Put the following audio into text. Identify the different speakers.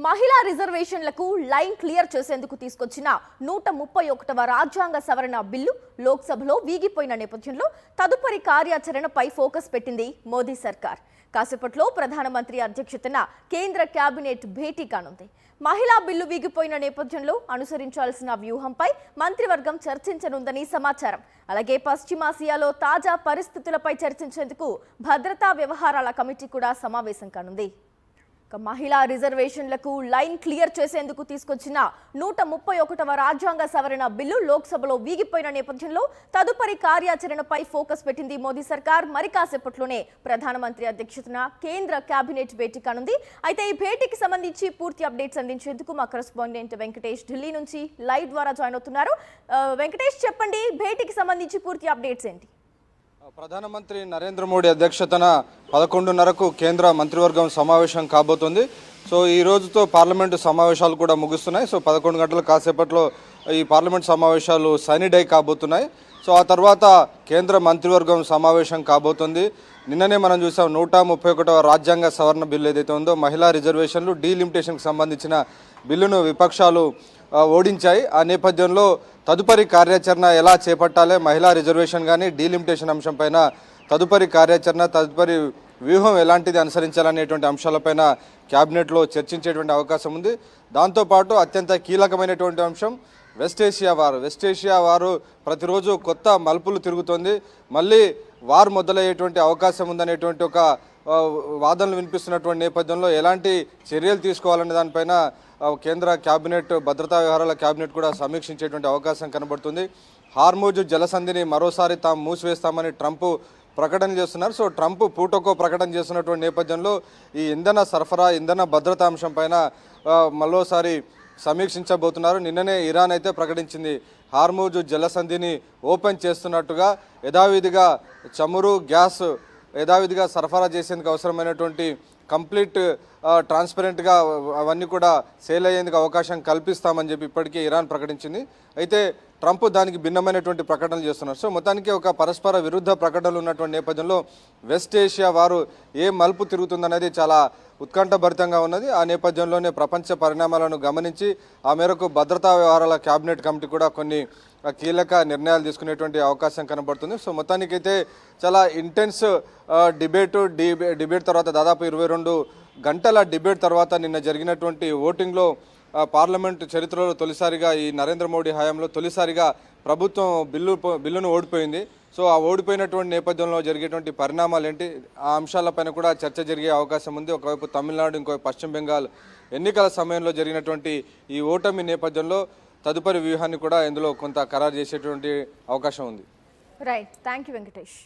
Speaker 1: మహిళా రిజర్వేషన్లకు line clear చేసేందుకు తీసుకొచ్చిన 131వ రాజ్యాంగ సవరణ బిల్లు లోక్సభలో వీగిపోయిన నేపథ్యంలో తదుపరి కార్యాచరణపై ఫోకస్ పెట్టింది మోదీ సర్కార్. కాసేపట్లో ప్రధానమంత్రి అధ్యక్షతన కేంద్ర కేబినెట్ భేటీ కానుంది. మహిళా బిల్లు వీగిపోయిన నేపథ్యంలో అనుసరించాల్సిన వ్యూహంపై మంత్రివర్గం చర్చించనుందని సమాచారం. అలాగే పశ్చిమాసియాలో తాజా పరిస్థితులపై చర్చించేందుకు భద్రతా వ్యవహారాల కమిటీ కూడా సమావేశం కానుంది. మహిళా రిజర్వేషన్లకు లైన్ క్లియర్ చేసేందుకు తీసుకొచ్చిన 131వ రాజ్యాంగ సవరణ బిల్లు లోక్సభలో వీగిపోయిన నేపథ్యంలో తదుపరి కార్యాచరణపై ఫోకస్ పెట్టింది మోదీ సర్కార్. మరి కాసేపట్లోనే ప్రధానమంత్రి అధ్యక్షతన కేంద్ర కేబినెట్ భేటీ కానుంది. అయితే ఈ భేటీకి సంబంధించి పూర్తి అప్డేట్స్ అందించేందుకు మా కరెస్పాండెంట్ వెంకటేష్ ఢిల్లీ నుంచి లైవ్ ద్వారా జాయిన్ అవుతున్నారు. వెంకటేష్, చెప్పండి, భేటీకి సంబంధించి పూర్తి అప్డేట్స్ ఏంటి?
Speaker 2: ప్రధానమంత్రి నరేంద్ర మోడీ అధ్యక్షతన 11:30కు కేంద్ర మంత్రివర్గం సమావేశం కాబోతుంది. సో ఈ రోజుతో పార్లమెంటు సమావేశాలు కూడా ముగుస్తున్నాయి. సో 11 గంటల కాసేపట్లో ఈ పార్లమెంట్ సమావేశాలు సైనీ డై కాబోతున్నాయి. సో ఆ తర్వాత కేంద్ర మంత్రివర్గం సమావేశం కాబోతుంది. నిన్ననే మనం చూసాం 131వ రాజ్యాంగ సవరణ బిల్లు ఏదైతే ఉందో మహిళా రిజర్వేషన్లు డీలిమిటేషన్కి సంబంధించిన బిల్లును విపక్షాలు ఓడించాయి. ఆ నేపథ్యంలో తదుపరి కార్యాచరణ ఎలా చేపట్టాలి, మహిళా రిజర్వేషన్ కానీ డీలిమిటేషన్ అంశంపైన తదుపరి కార్యాచరణ, తదుపరి వ్యూహం ఎలాంటిది అనుసరించాలనేటువంటి అంశాలపైన క్యాబినెట్లో చర్చించేటువంటి అవకాశం ఉంది. దాంతోపాటు అత్యంత కీలకమైనటువంటి అంశం వెస్ట్ ఏషియా వారు ప్రతిరోజు కొత్త మలుపులు తిరుగుతోంది. మళ్ళీ వారు మొదలయ్యేటువంటి అవకాశం ఉందనేటువంటి ఒక వాదనలు వినిపిస్తున్నటువంటి నేపథ్యంలో ఎలాంటి చర్యలు తీసుకోవాలనే దానిపైన కేంద్ర కేబినెట్, భద్రతా వ్యవహారాల కేబినెట్ కూడా సమీక్షించేటువంటి అవకాశం కనబడుతుంది. హార్మూజ్ జలసంధిని మరోసారి తాము మూసివేస్తామని ట్రంప్ ప్రకటన చేస్తున్నారు. సో ట్రంప్ పూటకో ప్రకటన చేస్తున్నటువంటి నేపథ్యంలో ఈ ఇంధన సరఫరా, ఇంధన భద్రతా అంశం పైన మరోసారి సమీక్షించబోతున్నారు. నిన్ననే ఇరాన్ అయితే ప్రకటించింది హార్మూజ్ జలసంధిని ఓపెన్ చేస్తున్నట్టుగా, యథావిధిగా చమురు, గ్యాస్ యథావిధిగా సరఫరా చేసేందుకు అవసరమైనటువంటి కంప్లీట్ ట్రాన్స్పరెంట్గా అవన్నీ కూడా సేల్ అయ్యేందుకు అవకాశం కల్పిస్తామని చెప్పి ఇప్పటికే ఇరాన్ ప్రకటించింది. అయితే ట్రంప్ దానికి భిన్నమైనటువంటి ప్రకటనలు చేస్తున్నారు. సో మొత్తానికి ఒక పరస్పర విరుద్ధ ప్రకటనలు ఉన్నటువంటి నేపథ్యంలో వెస్ట్ ఏషియా వారు ఏ మలుపు తిరుగుతుందనేది చాలా ఉత్కంఠభరితంగా ఉన్నది. ఆ నేపథ్యంలోనే ప్రపంచ పరిణామాలను గమనించి ఆ మేరకు భద్రతా వ్యవహారాల కేబినెట్ కమిటీ కూడా కొన్ని కీలక నిర్ణయాలు తీసుకునేటువంటి అవకాశం కనబడుతుంది. సో మొత్తానికైతే చాలా ఇంటెన్స్ డిబేట్ తర్వాత దాదాపు 22 గంటల డిబేట్ తర్వాత నిన్న జరిగినటువంటి ఓటింగ్లో పార్లమెంట్ చరిత్రలో తొలిసారిగా ఈ నరేంద్ర మోడీ హయాంలో తొలిసారిగా ప్రభుత్వం బిల్లును ఓడిపోయింది. సో ఆ ఓడిపోయినటువంటి నేపథ్యంలో జరిగేటువంటి పరిణామాలు ఏంటి, ఆ అంశాలపైన కూడా చర్చ జరిగే అవకాశం ఉంది. ఒకవైపు తమిళనాడు, ఇంకోవైపు పశ్చిమ బెంగాల్ ఎన్నికల సమయంలో జరిగినటువంటి ఈ ఓటమి నేపథ్యంలో తదుపరి వ్యూహాన్ని కూడా ఇందులో కొంత ఖరారు చేసేటువంటి అవకాశం ఉంది.
Speaker 1: Right, thank you Venkatesh.